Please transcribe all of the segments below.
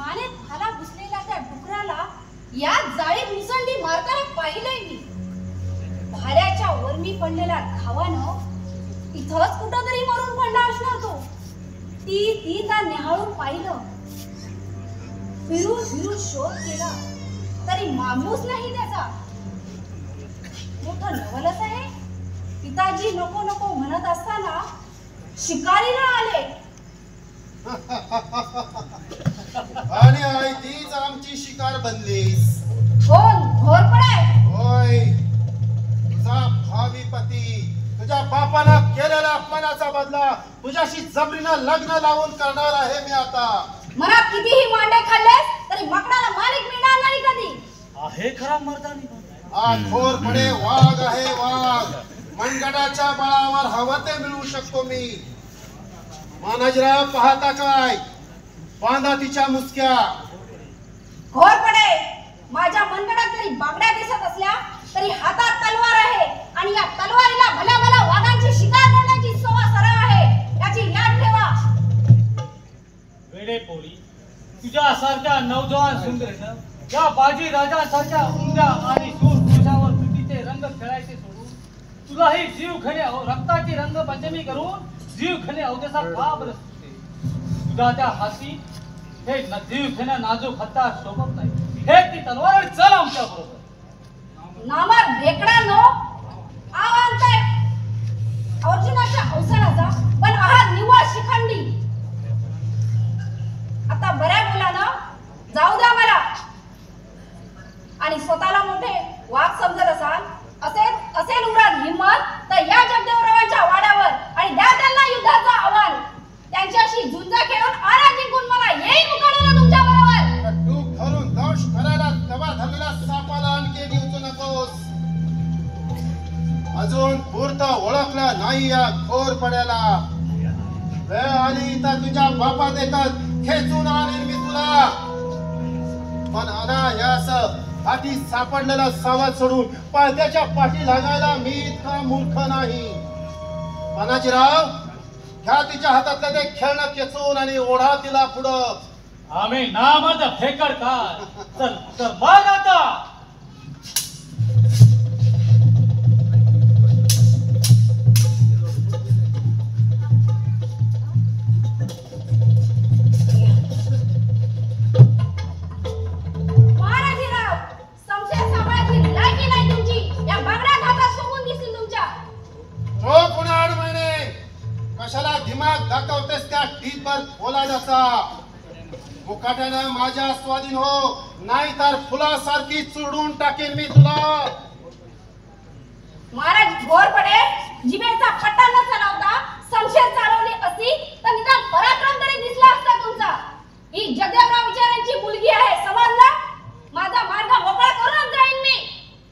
मानेत भाला घुसलेल्या त्या डुकराला या जाळीत मुसंडी मारताना पाहिलंय मी. भाल्याच्या वरमी पडलेल्या घावानं तिथंच कुठंतरी मरून पडला असणार तो. ती त्या निहाळून पाहिलं. फिरून फिरून शोध केला तरी माणूस नाही त्याचा. मोठं नवलच आहे. पिताजी नको नको म्हणत असताना शिकारीला आले. आणि आई तीच आमची शिकार बनलीस. कोण घोरपडे? होय, तुझा भावी पती. तुझ्या बापानं केलेल्या अपमानाचा बदला तुझ्याशी जबरीनं लग्न लावून करणार आहे मी आता. मला कितीही मांडे खाल्लेस तरी मकडाला मालिक मिळणार नाही कधी. आहे खरा मर्दानी. हा घोरपडे वाघ आहे वाघ. मनगडाच्या बळावर हवं ते मिळवू शकतो मी. मानाजीराव पाहता काय? बांधा तिच्या मुसक्या. घोरपडे, माझ्या मनगडात जरी बागड्या दिसत असल्या तरी हातात तलवार आहे आणि या तलवारीला भल्या भल्या वाघांची शिकार करण्याची सोवा सराव आहे. याची याद ठेवा. वेडे पोळी, तुझ्या सारख्या नौजवान सुंदरीनं या बाजी राजासारख्या उमद्या आणि सूर पुरुषावर तुटीचे रंग खेळायचे सोडून तुलाही जीव खणे रक्ताची रंग पंचमी करून जीव खणे अवदेसा का बरं सुटते? तुझ्या त्या हाती हे जीव खणे नाजूक हत्ता शोभत नाही. हे ती तलवार चल आमच्या बरोबर. नामर ढेकडांनो, आवांताय अर्जुनाच्या अवसराचा पण आहात निव्वळ शिखंडी. आता बऱ्या मुलांना जाऊ द्या मला. आणि स्वतःला मोठे वाघ समजत असाल असेल उरात हिम्मत तर या जगदेवरावांच्या वाड्यावर आणि द्या त्यांना युद्धाचं आव्हान. त्यांच्याशी झुंज खेळून आरा जिंकून मला येईल मुकाडला तुमच्या बरोबर. तू घरून दंश करायला दबा धरलेल्या सापाला आणखी घेऊच नकोस. अजून पूर्त ओळखला नाही या घोरपड्याला. वेळ आली तर तुझ्या बापा देतात खेचून आणीन मी तुला. पण अनायास हाती सापडलेला सावध सोडून पळत्याच्या पाठी लागायला मी इतका मूर्ख नाही. मानाजीराव, घ्या तिच्या हातातलं ते खेळणं खेचून आणि ओढा तिला पुढं. आम्ही नामर्द फेकर काय चल तर बघ आता. महाराजीराव, समशेर सांभाळायची लायकी नाही तुमची. या बागड्या घाटात सोबून दिसतील तुमच्या. हो पुणे 8 महिने कशाला दिमाग दाखवतेस त्या टीपवर खोला जसा. मुकाट्यानं माझ्या स्वाधीन हो, नाही तर फुलासारखी चुडून टाकेन मी तुला. महाराज घोरपडे, जिभेचा पट्टा न चालवता समशेर चालवली असती तर निदान पराक्रम तरी दिसला असता तुमचा. ही जगदेवराव विचारांची मुलगी आहे, समजला? माझा मार्ग मोकळा करूनच जाईन मी.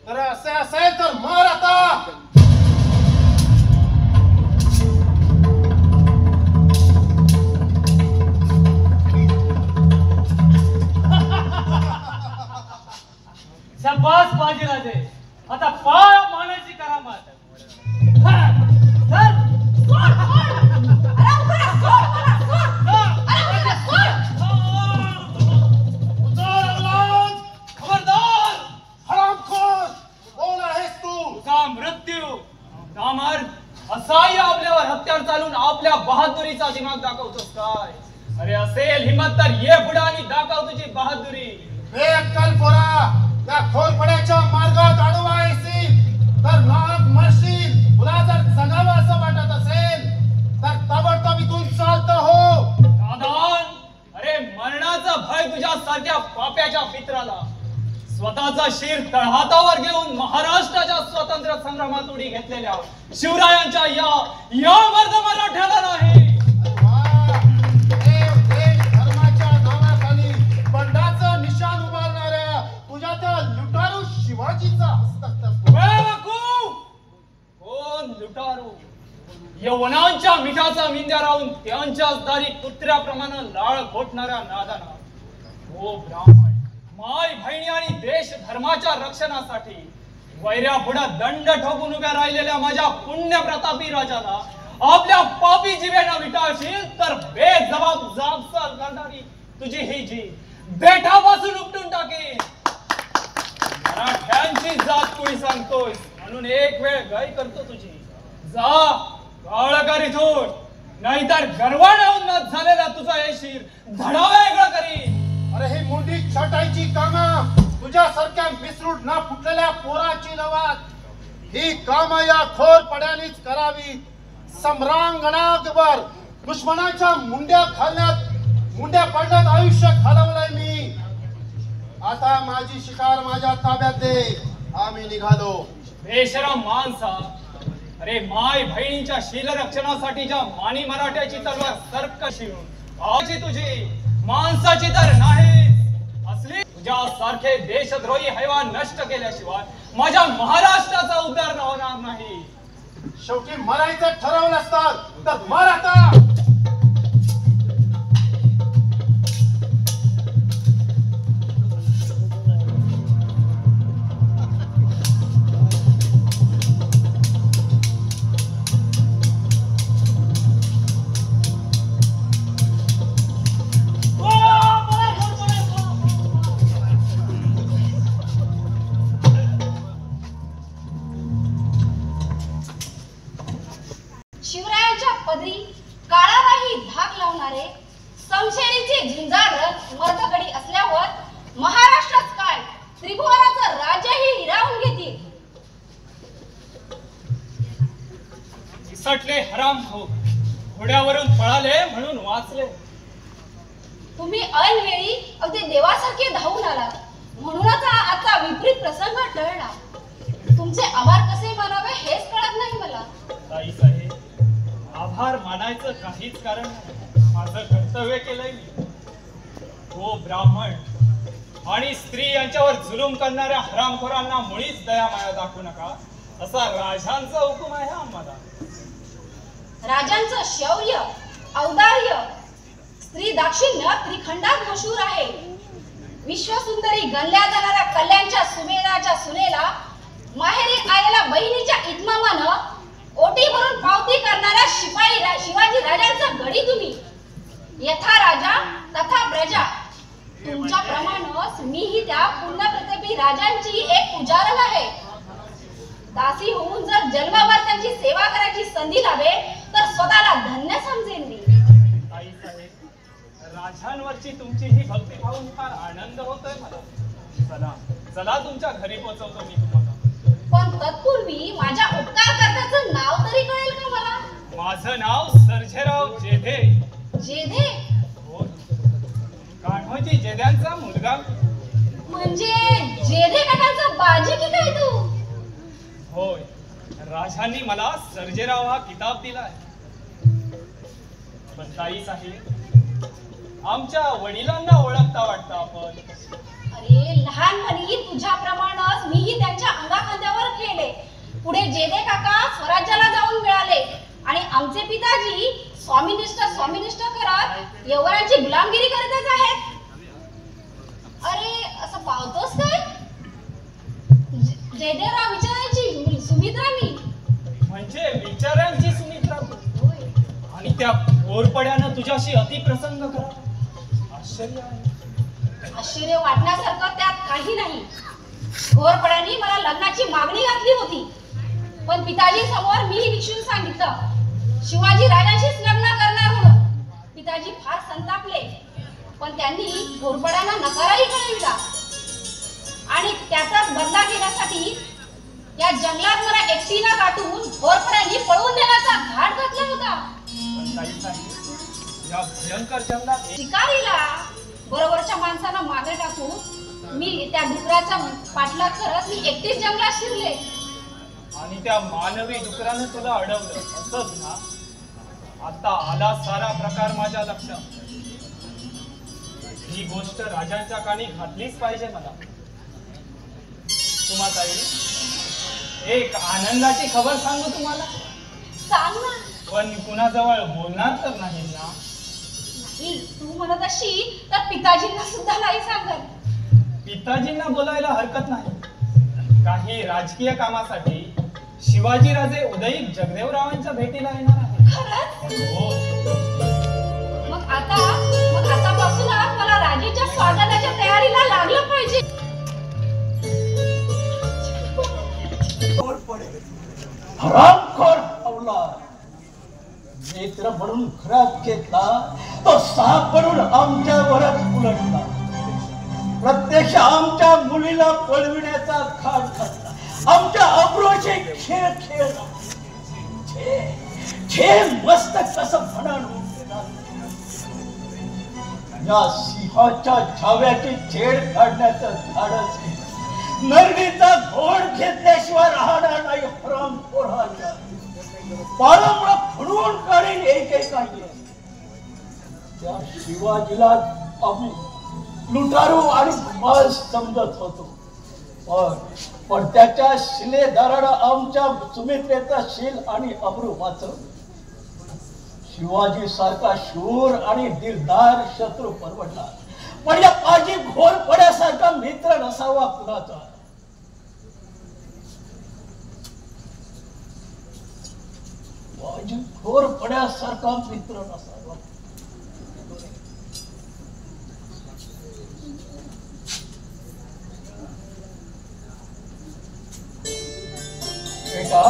तर असे असेल तर मार आता. शाबास बाजीराजे, आता पाय मानायची करामत. चल सोड, सोड. अरे उभा, सोड मला, सोड. अरे उभा, सोड. खबरदार हरामखोर. कोण आहेस तू? तुझा मृत्यू कामर असाही आपल्यावर हत्यार चालून आपल्या बहादुरीचा दिमाग दाखवतोस काय? अरे असेल हिम्मत तर ये पुढे आणि दाखव तुझी बहादुरी. बेअक्कल पोरा, त्या घोरपड्याच्या मार्गात अडवा येशील तर नाक मरशील. तुला जर जगावं असं वाटत असेल तर ताबडतोब इथून चालत हो. नादान, अरे मरणाचं भय तुझ्या सारख्या पाप्याच्या मित्राला. स्वतःचा शिर तळहातावर घेऊन महाराष्ट्राच्या स्वातंत्र्य संग्रामात उडी घेतलेल्या शिवरायांच्या या मर्द मराठ्याला नाही. धर्माच्या नावाखाली बंडाचं निशाण उभारणाऱ्या तुझ्या त्या लुटारू शिवाजीचा हस्तक्षेप. कोण लुटारू? यवनांच्या मिठाचा मिंद्या राहून त्यांच्याच दारी कुत्र्याप्रमाणे लाळ घोटणाऱ्या नादाना. हो ब्राह्मण, माय बहिणी आणि देश धर्माच्या रक्षणासाठी वैऱ्या पुढे दंड ठोकून उभ्या राहिलेल्या माझ्या पुण्य प्रतापी राजाला आपल्या पापी जीवेनं विटाळशील तर बेजबाब जाबसार करणारी तुझी ही जी बेटापासून उपटून टाकेन. मराठ्यांची जात कोणी सांगतोय म्हणून एक वेळ गाय करतो तुझी. जा काळ कर इथून, नाहीतर गर्वाने उन्नत झालेला तुझा येशीर धडा वेगळा करीन. अरे ही मुंडी छटायची कामं तुझ्यासारख्या मिसरूड ना फुटलेल्या पोराची नवात ही कामं या खोर पड्यानीच करावी. सम्रांगणावर दुश्मनाच्या मुंड्या पडण्यात आयुष्य घालवलंय मी. आता माझी शिकार माझ्या ताब्यात दे. आम्ही निघालो. बेशरम माणसा, अरे माय बहिणीच्या शीलरक्षणासाठीच्या मानी मराठ्याची तलवार सर्क शिवून आजी तुझी माणसाची तर नाहीच. असली तुझ्यासारखे देशद्रोही हैवान नष्ट केल्याशिवाय माझ्या महाराष्ट्राचा उद्धार होणार नाही. शेवटी मरायचं ठरवलं असतं तर मर आता. शिवरायांच्या पदरी काळालाही धाक लावणारे समशेरीचे झिंजार मर्दगडी असल्यावर महाराष्ट्रात काय त्रिभुवनाचं राज्यही हिरावून घेतील. इसटले हराम हो, घोड्यावरून पळाले म्हणून वाचले. तुम्ही ऐनवेळी अगदी देवासारखे धावून आलात म्हणूनच आता विपरीत प्रसंग टळला. तुमचे आभार कसे मानावे हेच कळत नाही मला. ताई साहेब, आभार मानायचं काहीच कारण नाही. माझं कर्तव्य केलंय मी. तो ब्राह्मण आणि स्त्री यांच्यावर जुलूम करणाऱ्या हरामखोरांना मुळीच दयामाया दाखवू नका असा राजांचा हुकूम आहे आम्हाला. राजांचं शौर्य औदार्य स्त्री दाक्षिण्य त्रिखंडात मशहूर आहे. विश्वसुंदरी गणल्या जाणाऱ्या कल्याणच्या सुमेधाच्या सुनेला माहेरी आलेल्या बहिणीच्या इतमामानं ओटी भरून पावती करणाऱ्या शिवाजी राजांचा गडी तुम्ही. यथा राजा तथा प्रजा. तुमच्या प्रमाणच मीही त्या पुण्यप्रतापी राजांची एक पुजारण आहे. दासी होऊन जर जन्मभर त्यांची सेवा करायची संधी लाभे तर स्वतःला धन्य समजेन मी. ताई साहेब, राजांवरची तुमची ही भक्ती पाहून फार आनंद होतोय मला. चला चला तुमच्या घरी पोहोचवतो मी तुम्हाला. पण तत्पूर्वी माझ्या उपकार करण्याचं नाव तरी कळेल का मला? माझं नाव सर्जेराव जेधे. जेधे हो, कान्होजी जेध्यांचा मुलगा. म्हणजे जेधे काकांचा बाजी की काय तू? होय, राजांनी मला सर्जेराव हा किताब दिलाय. पण ताई साहेब, आमच्या वडिलांना ओळखता वाटतं आपण. अरे लहानपणी तुझ्याप्रमाणेच मीही त्यांच्या अंगाखांद्यावर खेळले. पुढे जेधे काका स्वराज्याला जाऊन मिळाले आणि आमचे पिताजी स्वामिनिष्ठ करत यवरांची गुलामगिरी करतच आहेत. अरे असं पावतोस काय? जेधेराव विचारांची सुमित्रा मी. म्हणजे विचारांची सुमित्रा. आणि त्या घोरपड्यानं तुझ्याशी अतिप्रसंग करा. आश्चर्य आहे. आश्चर्य वाटण्यासारखं त्यात काही नाही. घोरपड्यांनी मला लग्नाची मागणी घातली होती, पण पिताजी समोर मीही निक्षून सांगितलं शिवाजी राजांशीच लग्न करणार म्हणून. पिताजी फार संतापले, पण त्यांनी घोरपड्यांना नकारही कळविला आणि त्याचाच बदला घेण्यासाठी या जंगलात मला एकटीला गाठून घोरपड्यांनी पळवून नेण्याचा घाट घातला होता. या भयंकर जंगलात शिकारीला बरोबरच्या माणसाला मागे टाकून मी त्या डुकराचा पाठलाग करत मी एकटीच जंगलात शिरले. आणि त्या मानवी डुकरानं तुला अडवलं असंच ना? आता आला सारा प्रकार माझ्या लक्षात. ही गोष्ट राजांच्या कानी घातलीच पाहिजे मला. तुम्हा ताई, एक आनंदाची खबर सांगू तुम्हाला. सांग ना. पण कुणाजवळ बोलणार तर नाही ना? नाही, तू म्हणत अशी तर पिताजींना सुद्धा नाही सांगत. पिताजींना बोलायला हरकत नाही. काही राजकीय कामासाठी शिवाजीराजे उदयिक जगदेवरावांच्या भेटीला येणार आहे. खरंच? हो. मग आतापासूनच मला राजेच्या स्वागताच्या हरामखोर अवलाद मित्र म्हणून घरात घेतला तो साप म्हणून आमच्यावरच उलटला. प्रत्यक्ष आमच्या मुलीला पळविण्याचा घाट घातला. आमच्या अब्रूचे खेळ खेळला. खेळ मस्त कसं म्हणून या सिंहाच्या छाव्याची छेड काढण्याचं धाडस केलं. नरडीचा घोड घेतल्याशिवाय राहणार नाही हरामखोराच्या. पाळंमुळं फुडवून काढेल एकेकाने. त्या शिवाजीला आम्ही लुटारू आणि माल समजत होतो. पण त्याच्या शिलेदारानं आमच्या सुमित्रेचा शील आणि अब्रू वाचवलं. शिवाजी सारखा शूर आणि दिलदार शत्रू परवडला, पण या पाजी घोरपड्यासारखा मित्र नसावा कुणाचा. पाजी घोरपड्यासारखा मित्र नसावा. बेटा,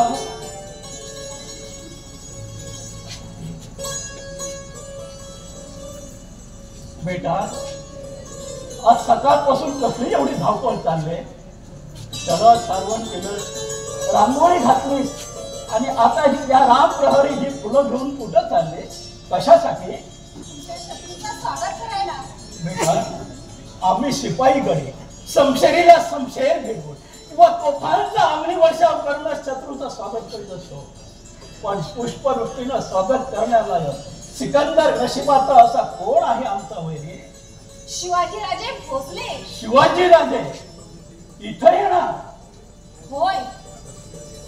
बेटा, आज सकाळपासून कसली एवढी धावपळ चालले? सगळं सारवण केलं, रांगोळी घातलीस आणि आता ही या राम प्रहरी ही फुलं घेऊन कुठं चालले? कशासाठी? स्वागत करायला. बेटा, आम्ही शिपाई गडे समशेरीला समशेर घेऊन किंवा तोफांचा अंगणी वर्षाव करणं शत्रूचं स्वागत करीत असतो. पण पुष्पवृष्टीनं स्वागत करण्याला सिकंदर नशिबाचा असा कोण आहे आमचा वैरी? शिवाजीराजे भोसले. शिवाजीराजे इथं येणार? होय,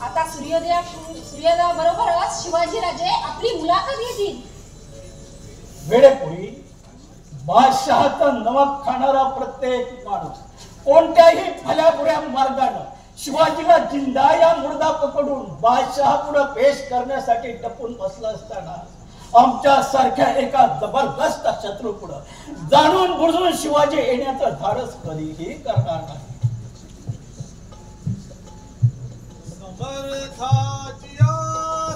आता सूर्योदया बरोबरच शिवाजीराजे आपली मुलाखत घेतील. वेळेपुरी बादशहाचा नमक खाणारा प्रत्येक माणूस कोणत्याही भल्याबुऱ्या मार्गानं शिवाजीला जिंदा या मुर्दा पकडून बादशहा पुढे पेश करण्यासाठी टपून बसला असताना आमच्या सारख्या एका जबरदस्त शत्रू पुढे जाणून बुजून शिवाजी येण्याचं धाडस कधीही करणार नाही. समर्थाचिया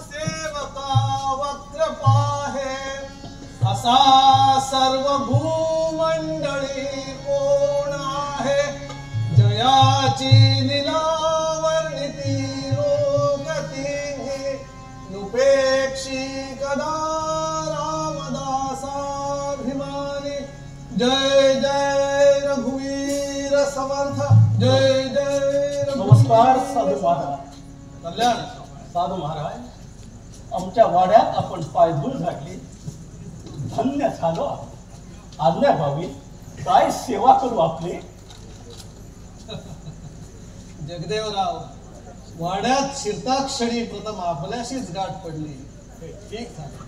सेवका वक्र पाहे असा सर्व भूमंडळी कोण आहे. जयाची लीला वर्णिती लोकती नुपेक्षी कदा रामदासाभिमानी. जय जय रघुवीर समर्थ. जय जय नमस्कार साधू महाराज. कल्याण. साधू महाराज, आमच्या वाड्यात आपण पायधूल घातली, धन्य झालो. आज्ञा भावी, काय सेवा करू आपली? जगदेवराव, वाड्यात शिरताक्षणी प्रथम आपल्याशीच गाठ पडली. ठीक झालं.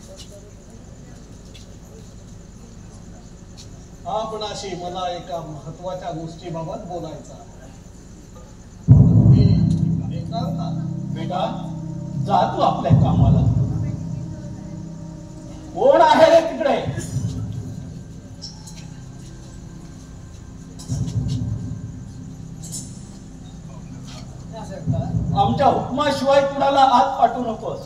आपणाशी मला एका महत्वाच्या गोष्टीबाबत बोलायचं आहे. बेटा, जा तू आपल्या कामाला. कोण आहे रे तिकडे? आमच्या हुकमाशिवाय कुणाला आत पाठवू नकोस.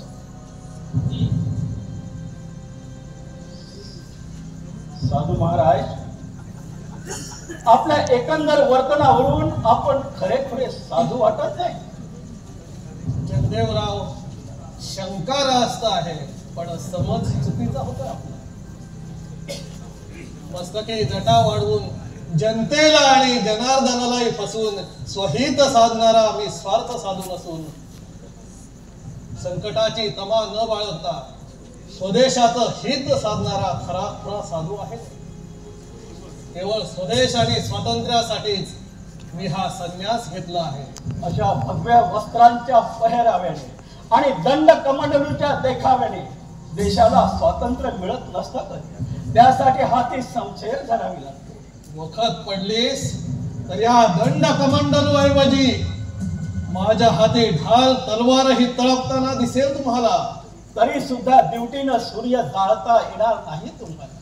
साधू महाराज, आपल्या एकंदर वर्तनावरून आपण खरे साधू वाटत नाही. जगदेवराव, शंका रास्त आहे, पण समज चुकीचा होता आपला. मस्तके जटा वाढवून जनतेला आणि जनार्दनालाही फसवून स्वहित साधणारा मी स्वार्थ साधू नसून संकटाची तमा न बाळगता स्वदेशाचं हित साधणारा खरा साधू आहे. केवळ स्वदेश आणि स्वातंत्र्यासाठीच मी हा संन्यास घेतला आहे. अशा भगव्या वस्त्रांच्या पहेराव्याने आणि दंड कमंडलूच्या देखाव्याने देशाला स्वातंत्र्य मिळत नसतं कधी. त्यासाठी हाती समशेर धरावी लागते. वखत पडलीस तर या दंड कमंडलू ऐवजी माझ्या हाती ढाल तलवारही तळपताना दिसेल तुम्हाला. तरी सुद्धा ड्युटीनं सूर्य जाळता येणार नाही तुम्हाला.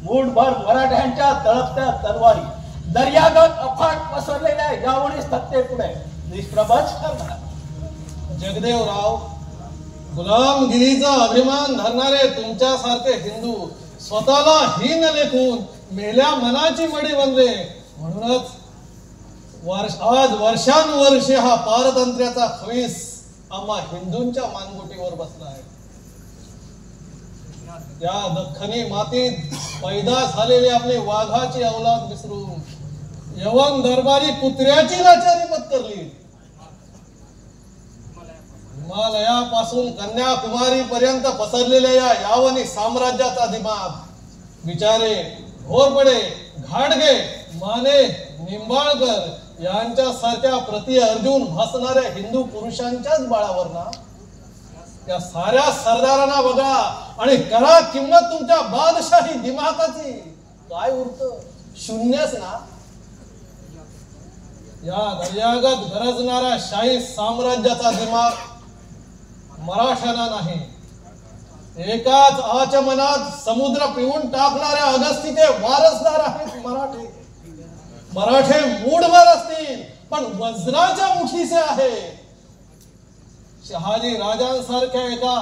मूठभर मराठ्यांच्या तळपत्या तलवारी दर्यागत अफाट पसरलेल्या यावळी सत्तेपुढे निष्प्रभच ठरणार. जगदेवराव, गुलामगिरीचा अभिमान धरणारे तुमच्यासारखे हिंदू स्वतःला हीन लेखून मेल्या मनाची मडी बनले. म्हणूनच आज वर्षानुवर्षे हा पारतंत्र्याचा खवीस आम्हा हिंदूंच्या मानगुटीवर बसला आहे. या दख्खनी मातीत पैदा झालेली आपली वाघाची औलाद विसरून यवन दरबारी कुत्र्याची लाचारी पत्करली. हिमालयापासून कन्याकुमारी पर्यंत पसरलेल्या या यावनी साम्राज्याचा दिमाग विचारे, घोरपडे, घाटगे, माने, निंबाळकर यांच्यासारख्या प्रति अर्जुन भासणाऱ्या हिंदू पुरुषांच्याच बाळावर ना. त्या साऱ्या सरदारांना बघा आणि करा किंमत तुमच्या बादशाही दिमागाची. काय उरत? शून्यच ना. या दर्यागत गरजणाऱ्या शाही साम्राज्याचा दिमाग मराठ्यांना नाही. एकाच आचमनात समुद्र पिऊन टाकणाऱ्या अगस्तीचे वारसदार आहेत मराठे. मराठे मूढभर असतील पण वज्राच्या मुठीचे आहे. शहाजी राजांसारख्या एका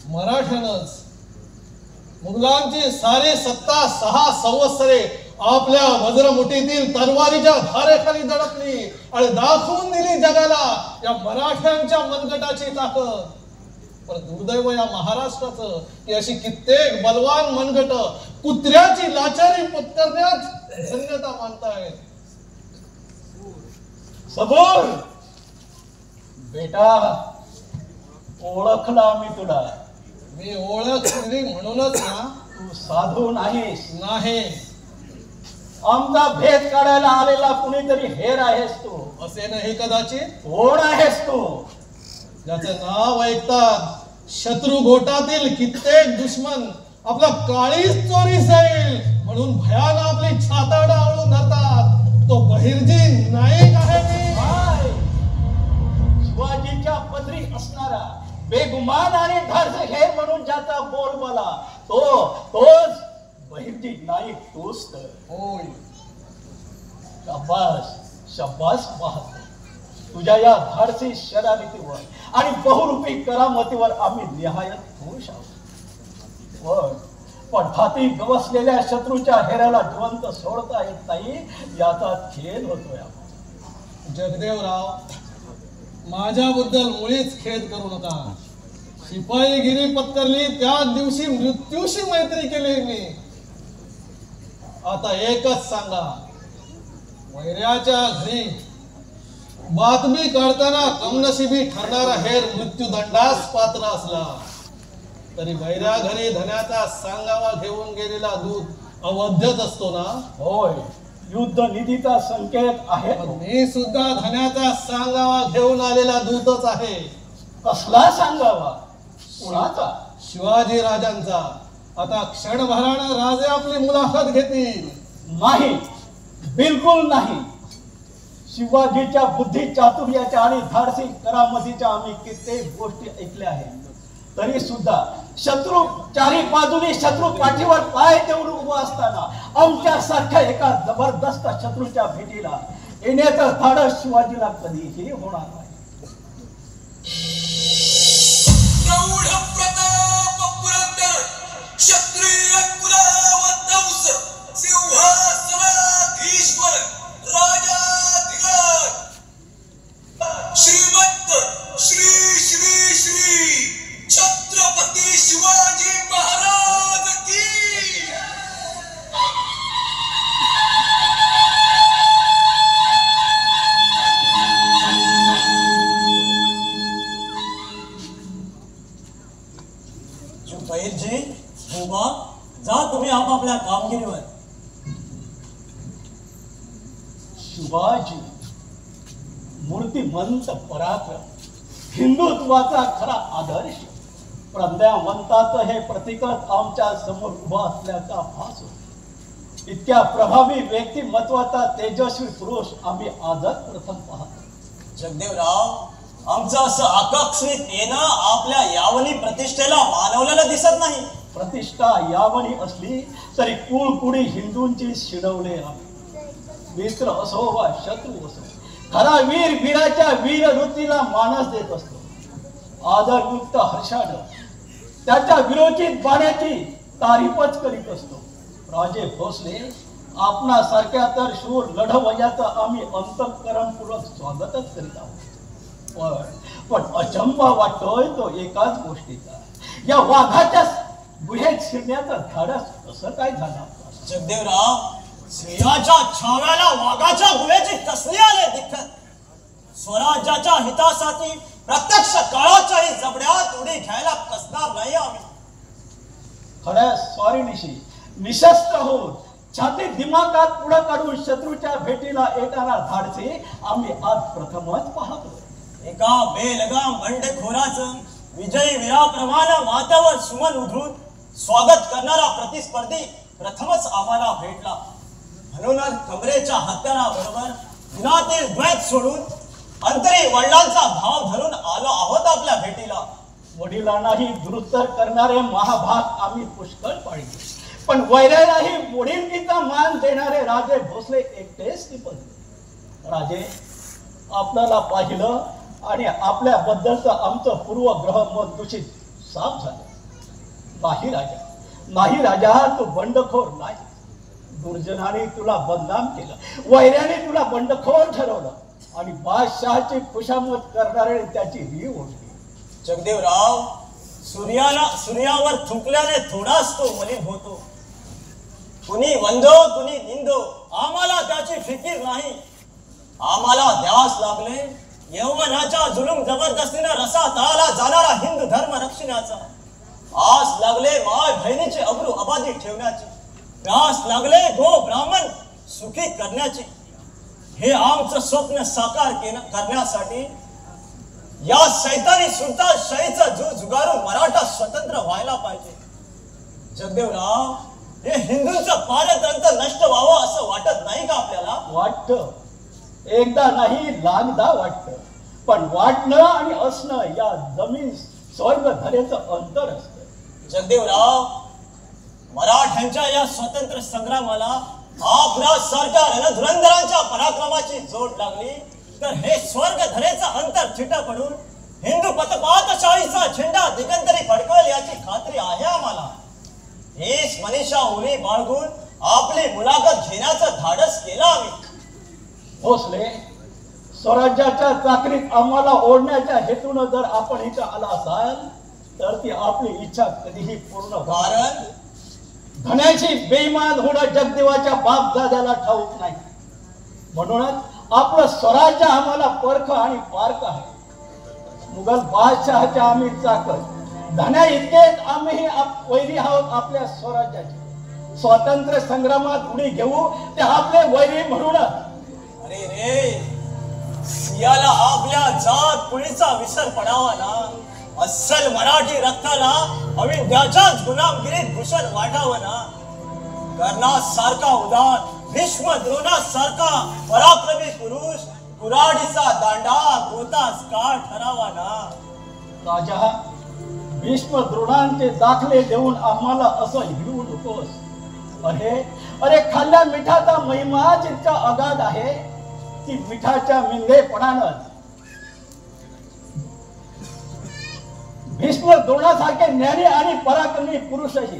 मराठ्यानंच मुघलांची सारी सत्ता 6 संवत्सरे आपल्या वज्रमुठीतील तलवारीच्या धारेखाली दडपली आणि दाखवून दिली जगाला या मराठ्यांच्या मनगटाची ताकद. पण दुर्दैव या महाराष्ट्राचं की अशी कित्येक बलवान मनगट कुत्र्याची लाचारी पत्करण्यात धन्यता मानतायत. सबूर बेटा, ओळखला मी तुला. मी ओळखली म्हणूनच ना. तू साधू नाहीस. नाही. आमचा भेद काढायला आलेला कुणीतरी हेर आहेस तू. असे नाही कदाचित. कोण आहेस तू? ज्याचे नाव ऐकतात शत्रू गोटातील कित्येक दुश्मन आपला काळीच चोरी जाईल म्हणून भयानं आपली छाताड आवळून धरतात. तो बहिर्जी नाईक आहे मी. शिवाजीच्या पदरी असणारा बेगुमान आणि धाडसी हेर म्हणून ज्याचा बोलबाला तोच बहिर्जी नाईक तूच तर. होय. शाबास शाबास बहादूर. तुझ्या या धाडसी शरारतीवर आणि बहुरूपी करामतीवर आम्ही निहायत खुश आहोत. पण हाती गवसलेल्या शत्रूच्या हेऱ्याला जिवंत सोडता येत नाही याचा खेद होतोय. जगदेवराव, माझ्याबद्दल मुळीच खेद करू नका. शिपाईगिरी पत्करली त्याच दिवशी मृत्यूशी मैत्री केली मी. आता एकच सांगा, वैऱ्याच्या घरी बातमी काढताना कमनशिबी ठरणारा हेर मृत्यूदंडास पात्र असला तरी वैऱ्या घरी धन्याचा सांगावा घेऊन गेलेला दूत अवध्यच असतो ना. होय, युद्ध निधीचा संकेत आहे. मी सुद्धा धन्याचा सांगावा घेऊन आलेला दूतच आहे. कसला सांगावा? कुणाचा? शिवाजी राजांचा. आता क्षणभरानं राजे आपली मुलाखत घेतील. नाही, बिलकुल नाही. शिवाजीच्या बुद्धी चातुर्याच्या आणि धाडसी करामतीच्या आम्ही कित्येक गोष्टी ऐकल्या आहेत. तरी सुद्धा शत्रू चारी बाजूने शत्रू पाठीवर पाय देऊन उभा असताना आमच्या सारख्या एका जबरदस्त शत्रूच्या भेटीला येण्याचं धाडस शिवाजीला कधीही होणार नाही. क्षत्रिय कुलावतंस सिंहासनाधीश्वर राजाधिराज श्रीमंत श्री श्री श्री छत्रपती शिवाजी महाराज की. बहिर्जी, बोबा, जा तुम्ही आपापल्या कामगिरीवर. शिवाजी मूर्तिमंत पराक्रम, हिंदुत्वाचा खरा आदर्श, प्रज्ञावंताचं हे प्रतीकच आमच्या समोर उभा असल्याचा भास होतो. इतक्या प्रभावी व्यक्तिमत्वाचा तेजस्वी पुरुष आम्ही आजच प्रथम पाहतो. जगदेवराव, आमचं असं आकस्मित येणं आपल्या यावनी प्रतिष्ठेला मानवलेलं दिसत नाही. प्रतिष्ठा यावणी असली तरी कुळकुडी हिंदूंची शिडवले आम्ही. मित्र असो वा शत्रू असो, खरा वीर वीराच्या वीर वृत्तीला मानस देत असतो. आदरयुक्त हर्षानं त्याच्या विरोचित बाण्याची तारीफच करीत असतो. राजे भोसले आपणासारख्या तर शूर लढवयाचं आम्ही अंतःकरणपूर्वक स्वागतच करीत आहोत. पण अचंबा वाटतोय तो एकाच गोष्टीचा, या वाघाच्या गुहेत शिरण्याचं धाडस कसं काय झालं? जगदेवराव, सिंहाच्या छाव्याला वाघाच्या गुहेची कसली आले दिक्कत? स्वराज्याच्या हितासाठी प्रत्यक्ष काळाच्याही जबड्यात उडी घ्यायला कसणार नाही आम्ही. खऱ्या स्वारीनिशी निशस्त्र होऊन छातीत दिमागात पुढं काढून शत्रूच्या भेटीला येताना धाडसे आम्ही आज प्रथमच पाहतो. एका बेलगाम बंडखोराचं विजयी वीराप्रमाणे माथ्यावर सुमन उधळून स्वागत करणारा प्रतिस्पर्धी प्रथमच आम्हाला भेटला. म्हणूनच कमरेच्या हत्याराबरोबर दिनातील द्वैत सोडून अंतरी वडिलांचा भाव धरून आलो आहोत आपल्या भेटीला. वडिलांनाही दुरुस्त करणारे महाभाग आम्ही पुष्कळ पाहिले, पण वैरालाही वडिलकीचा मान देणारे राजे भोसले एकटेच टिपले. राजे, आपल्याला पाहिलं आणि आपल्याबद्दलचं आमचं पूर्वग्रह मत दूषित साफ झालं. नाही राजा, तू बंडखोर नाही. दुर्जनाने तुला बदनाम केलं, वैऱ्याने तुला बंडखोर ठरवलं आणि बादशहाची खुशामत करणारे त्याची रीव ओढली. जगदेवराव, सूर्यावर थुंकल्याने थोडाच तो मलिन होतो. कुणी वंदो कुणी निंदो, आम्हाला त्याची फिकीर नाही. आम्हाला द्यास लागले यौवनाच्या जुलूम जबरदस्तीने रसा तळाला जाणारा हिंदू धर्म रक्षणाचा. आस लागले माय बहिणीचे अब्रू अबादी ठेवण्याची. प्यास लागले गो ब्राह्मण सुखी करण्याची. हे आमचं स्वप्न साकार करण्यासाठी या सैतानी सुलतान शाहीचा जुगारून मराठा स्वतंत्र व्हायला पाहिजे. जगदेवराव, हे हिंदूंचं पारतंत्र नष्ट व्हावं असं वाटत नाही का आपल्याला? वाटतं, एकदा नाही लाखदा वाटतं. पण वाटणं आणि असणं या जमीन स्वर्ग धरेचं अंतर असतं. जगदेवराव, मराठ्यांच्या या स्वतंत्र संग्रामाला आपल्या सारख्या रणधुरंधरांच्या पराक्रमाची जोड लागली तर हे स्वर्ग धरेचं अंतर छिटा पडून हिंदू पतपातशाहीचा झेंडा दिगंतरी फडकवेल याची खात्री आहे आम्हाला. हीच मनीषा उरी बाळगून आपली मुलाखत घेण्याचं धाडस केलं आम्ही. भोसले, स्वराज्याच्या चाकरीत आम्हाला ओढण्याच्या हेतून जर आपण इथं आला असाल तर ती आपली इच्छा कधीही पूर्ण होणार. कारण धन्याची बेईमान होणं जगदेवाच्या बापदाद्याला ठाऊक नाही. म्हणूनच आपलं स्वराज्य आम्हाला परख आणि पारख आहे. मुघल बादशहाच्या आम्ही चाकर, धन्या इतकेच आम्ही वैरी आहोत आपल्या स्वराज्याचे. स्वातंत्र्य संग्रामात उडी घेऊ ते आपले वैरी म्हणूनच. अरे रे, सियाला आपल्या जात कुळीचा विसर पडावा ना. अस्सल मराठी रक्ताला अविद्याच्याच गुलामगिरीत भूषण वाटावं ना. कर्णासारखा उदार, भीष्म द्रोणासारखा पराक्रमी पुरुष कुऱ्हाडीचा दांडा गोतास काळ ठरावा ना. राजा, भीष्म द्रोणांचे दाखले देऊन आम्हाला असं हिडवू नकोस. अरे खाल्ल्या मिठाचा महिमा जितका अगाध आहे ती मिठाच्या मिंगेपणानं भीष्म द्रोणासारखे ज्ञानी आणि पराक्रमी पुरुषही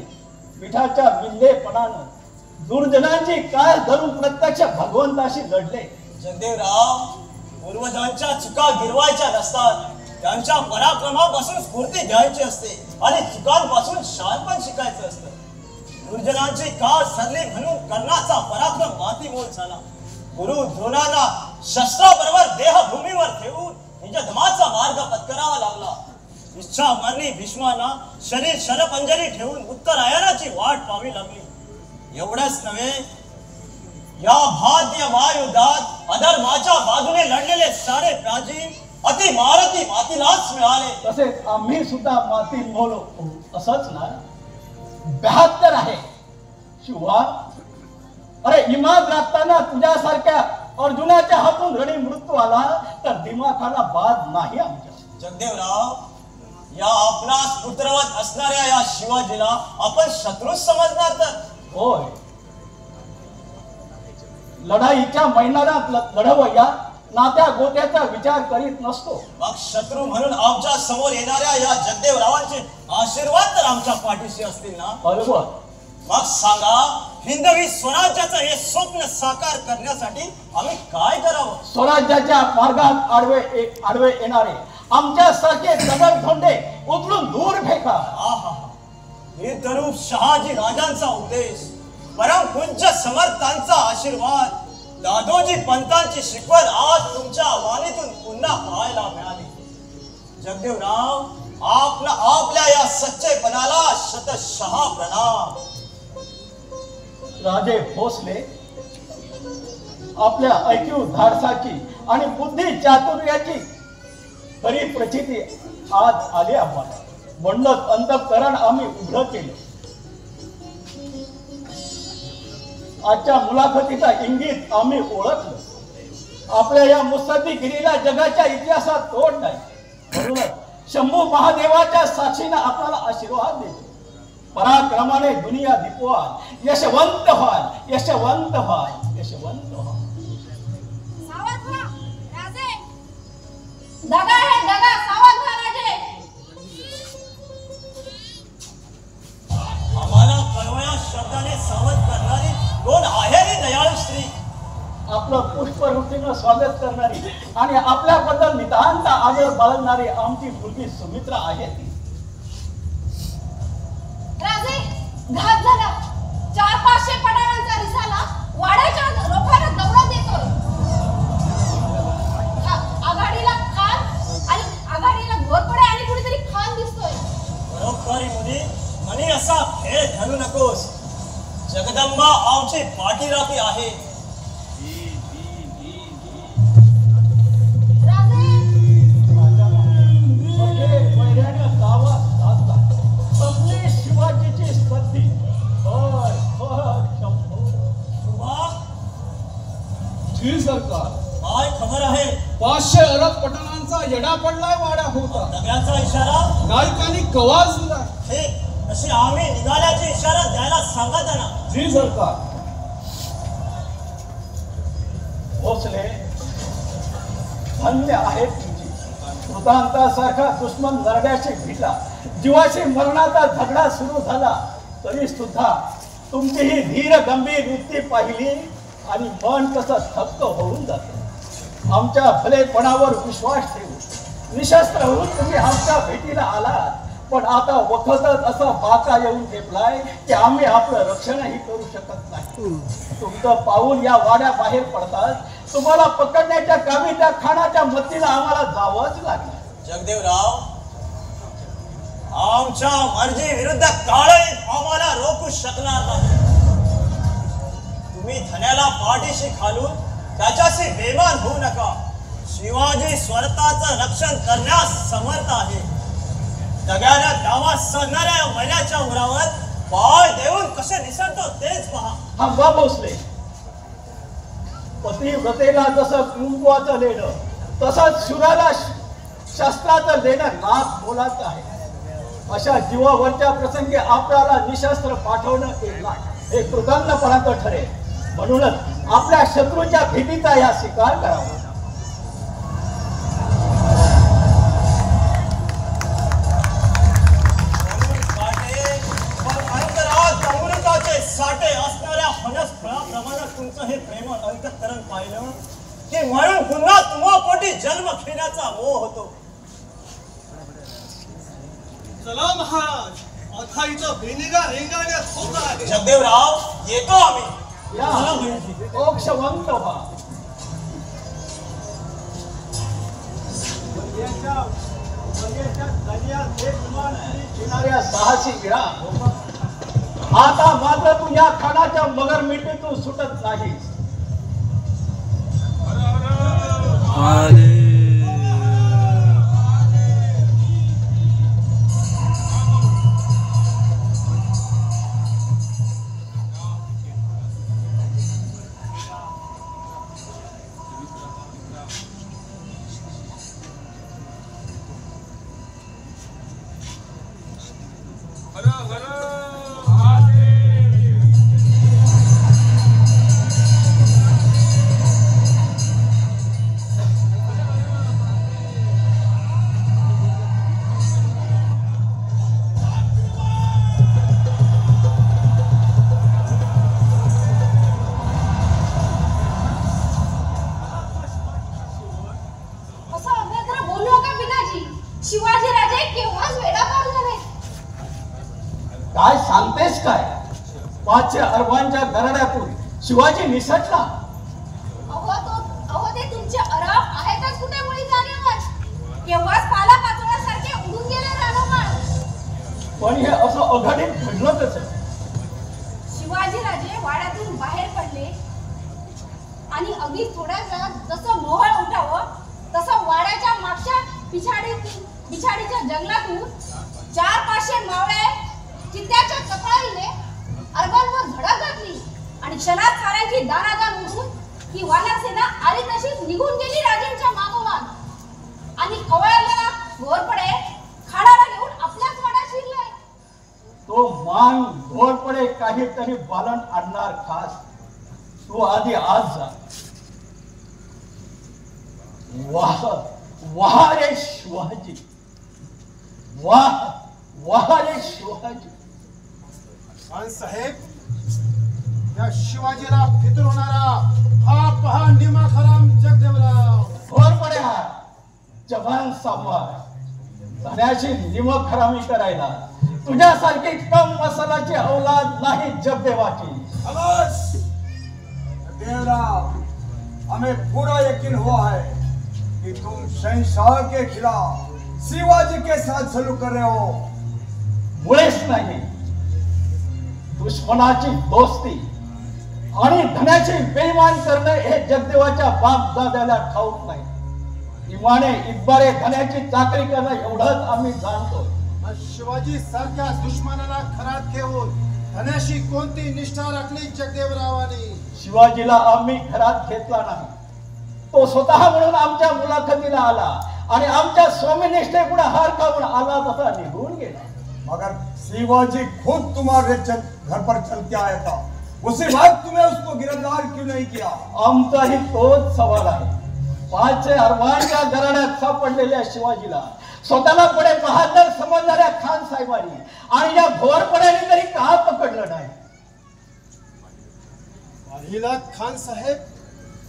मिठाच्या मिंगेपणानं दुर्जनांची काळ धरून प्रत्यक्ष भगवंताशी लढले. जगदेवराव, पूर्वजांच्या चुका गिरवायच्या नसतात, त्यांच्या पराक्रमापासून स्फूर्ती घ्यायची असते आणि चुकांपासून शहाणपण शिकायचं असतं. दुर्जनांची काळ सरली म्हणून कर्णाचा पराक्रम मातीमोल झाला. गुरु द्रोणांना शस्त्राबरोबर देहभूमीवर ठेवून निजधमाचा मार्ग पत्करावा लागला. इच्छा मरणी भीष्मांना शरीर शरपंजरी ठेवून उत्तरायणाची वाट पाहावी लागली. एवढंच नव्हे, या भारतीय महायुद्धात अधर्माच्या बाजूने लढलेले सारे प्राचीन अति महारथी मातीलाच मिळाले. तसेच आम्ही सुद्धा माती मोल असंच ना. 72 आहे शिवा. अरे इमान राखताना तुझ्यासारख्या अर्जुनाच्या हातून रणी मृत्यू आला तर दिमाखाला बाद नाही आमच्या. जगदेवराव, या आपणास पुत्रवत असणाऱ्या या शिवाजीला आपण शत्रूच समजणार तर? होय, लढाईच्या मैदानात लढवया नात्या गोत्याचा विचार करीत नसतो. मग शत्रू म्हणून आमच्या समोर येणाऱ्या या जगदेवरावांचे आशीर्वाद तर आमच्या पाठीशी असतील ना? बरोबर. मग सांगा, हिंदवी स्वराज्याचं हे स्वप्न साकार करण्यासाठी आम्ही काय करावं? स्वराज्याच्या मार्गात आडवे येणारे आमच्यासारखे दगडधोंडे उचलून दूर फेका. हे तरुण शहाजी राजांचा उपदेश, परमपूज्य समर्थांचा आशीर्वाद, दादोजी पंतांची शिकवण आज तुमच्या वाणीतून पुन्हा पाहायला मिळाली. जगदेवराव, आपल्या या सच्चेपणाला शतशः प्रणाम. राजे भोसले, आपल्या ऐक्यू धाडसाची आणि बुद्धी चातुर्याची खरी प्रचिती आज आली आम्हाला. म्हणूनच अंतःकरण आम्ही उघड केलं. आजच्या मुलाखतीचा इंगित आम्ही ओळखलं. आपल्या या मुत्सद्दीगिरीला जगाच्या इतिहासात तोड नाही. म्हणूनच शंभू महादेवाच्या साक्षीनं आपल्याला आशीर्वाद देतो. पराक्रमाने दुनिया दिपवाल, यशवंत व्हाल, यशवंत व्हाल, यशवंत व्हाल. सावध व्हा राजे, दगा है दगा, सावध व्हा राजे. आम्हाला कळवळ्या शब्दाने सावध करणारी कोण आहे ही दयाळू स्त्री? आपलं पुष्पवृत्तीनं स्वागत करणारी आणि आपल्याबद्दल नितांत आदर बाळगणारी आमची मुलगी सुमित्रा आहे ती. राजे, घात झाला. 400-500 पटारांचा रिसाला वाड्याच्या रोखाला दौडत येतोय. आघाडीला खान आणि आघाडीला घोरपडे आणि कुठेतरी खान दिसतोय. बरोबर मुली, म्हणे असा खेळ घालू नकोस. जगदंबा आमची पाठीराखी आहे. शिवाजीची सद्दी जी सरकार, काय खबर आहे? 500 अरब पटणांचा येडा पडलाय वाड्या होता. दगडाचा इशारा नायकांनी कवाज दिलाय. ठीक, तशी आम्ही निघाल्याचे इशारा द्यायला सांगा त्यांना. जी सरकार. भोसले, धन्य आहे तुमची. कृतांतासारखा दुश्मन नरड्याची भिला, जीवाशी मरणाचा झगडा सुरू झाला तरी सुद्धा तुमची ही धीर गंभीर वृत्ती पाहिली आणि मन कसं थक्क होऊन जातं. आमच्या भलेपणावर विश्वास ठेवू निशस्त्र होऊन तुम्ही आमच्या भेटीला आलात. पण आता वखतच असं बाका येऊन ठेपलाय की आम्ही आपलं रक्षणही करू शकत नाही. तुमचं पाऊल या वाड्या बाहेर पडतात तुम्हाला पकडण्याच्या कामी त्या खानाच्या मतीला आम्हाला जावंच लागलं. जगदेवराव, आमच्या मर्जी विरुद्ध काळही आम्हाला रोखू शकणार नाही. तुम्ही धन्याला पाठीशी घालून त्याच्याशी बेमान होऊ नका. शिवाजी स्वतःचं रक्षण करण्यास समर्थ आहे. दग्यानं डावा साधणाऱ्या मैलाच्या उरावर पाय देऊन कसे निसरतो तेच पहा. थांबा भोसले. पतिव्रतेला जसं कुंकवाचं लेणं तसंच शूराला शस्त्राचं लेणं नाक बोलाचं आहे. अशा जीवावरच्या प्रसंगी आपल्याला निशस्त्र पाठवणं हे कृतज्ञपणाचं ठरेल. म्हणूनच आपल्या शत्रूच्या भीतीचा या स्वीकार करावा. साठे असणाऱ्या फणस फळाप्रमाणे तुमचं हे प्रेम अंतःकरण पाहिलं की म्हणून पुन्हा तुम्हापोटी जन्म घेण्याचा मोह होतो. चला महाराज, आता इथं बेनिगा रेंगाळण्यात होत आहे. जगदेवराव, येतो आम्ही. या ओक्षवंत व्हा. साहसी गिरा. आता मात्र तू या खानाच्या मगर मिठीतून सुटत नाहीस. 500 अरबांच्या दराड्यातून शिवाजी निसटला. अहो ते तुमचे अरब आहेतच कुठे मुळी जागेवर. केव्हाच पाला पाचोळ्यासारखे उडून गेले रानोमाळ. पण हे असं अघटित घडलं कसं? शिवाजीराजे वाड्यातून बाहेर पडले आणि अगदी थोड्या वेळात जसं मोहळ उठावं तसं वाड्याच्या मागच्या पिछाडीच्या जंगलातून 400-500 मावळे चित्त्याच्या कपाळीने अरबांवर धडक घातली आणि क्षणात साऱ्यांची दानादान उडून ही वानर सेना आली तशीच निघून गेली राजेंच्या मागोमाग आणि खवळलेला घोरपडे खाडाला घेऊन आपल्याच वाड्यात शिरलाय. तो मान घोरपडे काहीतरी बालन आणणार खास. तू आधी आज जा. वाह वाह रे शिवाजी, वाह वाह रे शिवाजी. खान साहेब, या शिवाजीला फितरवणारा हा पहा निमाखराम जगदेवराव. घोरपड्या जवान सांभाळ. धन्याची निमखरामी करायला तुझ्यासारखी कम मसालाची औलाद नाही जगदेवाची. बस देवराव, हमें पूरा यकीन हुआ है कि तुम शहंशाह के खिलाफ शिवाजी के साथ सलूक कर रहे हो. मुळेच नाही. दुश्मनाची दोस्ती आणि धन्याची बेईमान करणे हे जगदेवाच्या बाप दाद्याला ठाऊक नाही. इमाने इतबारे धन्याची चाकरी करणं एवढंच आम्ही जाणतो. शिवाजी सारख्या दुश्मनाला खरात घेऊन धन्याशी कोणती निष्ठा राखली जगदेवरावांनी? शिवाजीला आम्ही घरात घेतला नाही. तो स्वतः म्हणून आमच्या मुलाखतीला आला आणि आमच्या स्वामीनिष्ठे पुढे हार खाऊन आला तसा निघून गेला. मगर शिवाजी खुद तुम्हारे घर पर चल के आया था. उसी वक्त तुम्हें उसको गिरफ्तार क्यों नहीं किया? आमचाही तोच सवाल आहे. 500 अरबांच्या घराण्यात सापडलेल्या शिवाजीला स्वतःला पुढे बहादर समजणाऱ्या खान साहेबांनी आणि या घोरपड्याने तरी का पकडलं नाही? अहिलात खान साहेब,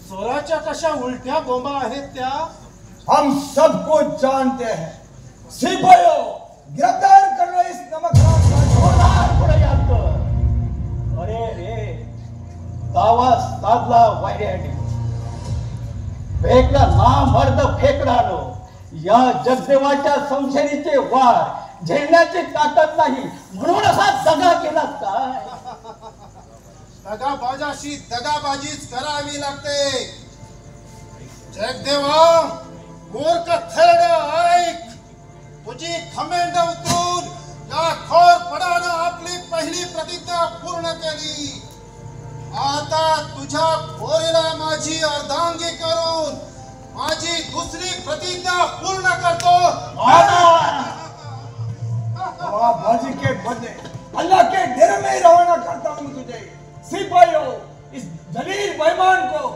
चोराच्या कशा उलट्या बोंबा आहेत त्या? हम सबको जानते हैं. सिपाहियों, गिरफ्तार कर लो इस नमकहराम को. जोरदार पुढे याद कर. अरे रे, दावा साधला वायऱ्याने, फेकला नामर्द फेकडानो. या जगदेवाच्या संशयीचे वार झेलण्याची ताकद नाही म्हणून असा दगा केला काय? दगाबाजाशी दगाबाजीच करावी लागते. जगदेवा, मूर्ख थेरड ऐक. तुझी खमेंड उतरून या घोरपड्यानं आपली पहिली प्रतिज्ञा पूर्ण केली. आता तुझ्या पोरीला माझी अर्धांगी करून माझी दुसरी प्रतिज्ञा पूर्ण करतो. बाजी के बदले अल्लाह के डेरे में रवाना करता हूँ तुझे. सिपाहियों, इस जलील बेईमान को